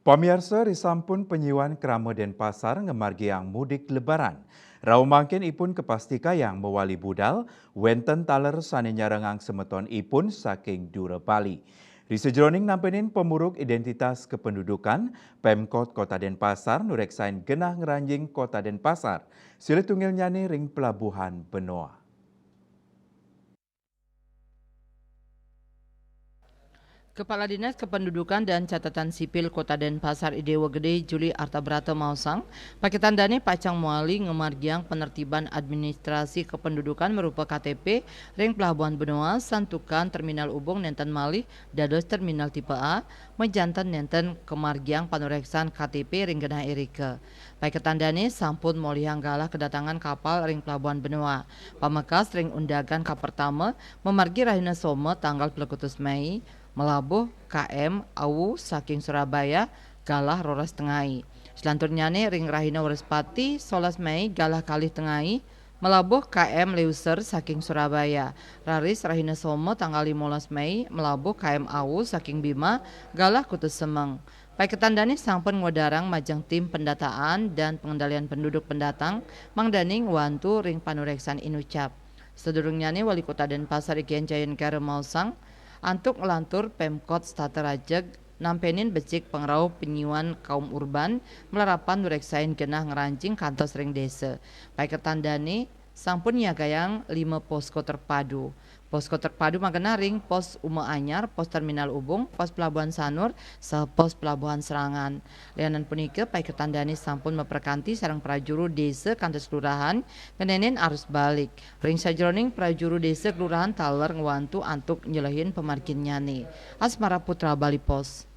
Pamirsa risampun penyiwan Krama Denpasar ngemargiang mudik lebaran. Rau mangkin ipun kepastika yang mewali budal, wenten taler sane nyarengang semeton ipun saking Dura Bali. Risejroning nampenin pemuruk identitas kependudukan, Pemkot Kota Denpasar nureksain genah ngeranjing Kota Denpasar. Sile tunggil nyane ring pelabuhan Benoa. Kepala Dinas Kependudukan dan Catatan Sipil Kota Denpasar Idewa Gede Juli Artabrata Mausang, paketan dane pacang muali ngemargiang penertiban administrasi kependudukan merupa KTP ring Pelabuhan Benoa santukan Terminal Ubung nenten malih dados Terminal Tipe A menjantan nenten kemargiang panureksan KTP ring Genah Erika. Paketan dane sampun molihang galah kedatangan kapal ring Pelabuhan Benoa. Pamekas ring undagan ka pertama memargi Rahina Soma tanggal 20 Mei melabuh KM Awu saking Surabaya galah roras tengai. Selanturnya ring Rahina Warespati 11 Mei galah kalih tengai melabuh KM Leuser saking Surabaya. Raris Rahina Somo tanggal 15 Mei melabuh KM Awu saking Bima galah Kutus Semeng. Paketan dani sampun ngodarang majang tim pendataan dan pengendalian penduduk pendatang mangdaning wantu ring panureksan inucap. Sedurungnya Wali Kota Denpasar Ikian Jayan Karemausang antuk ngelantur Pemkot Staterajeg nampenin becik pengrau penyiwan kaum urban melarapan nureksain genah ngerancing kantos ring desa. Paiketan dani sampun nyagayang 5 posko terpadu. Posko terpadu magana ring pos Uma Anyar, pos Terminal Ubung, pos Pelabuhan Sanur, pos Pelabuhan Serangan. Lianan punike paiketan dani sampun memperkanti sarang prajuru desa kantos kelurahan kenenen arus balik. Ring sajroning prajuru desa kelurahan taler ngewantu antuk nyelehin pemargin nyane. Asmara Putra Bali Pos.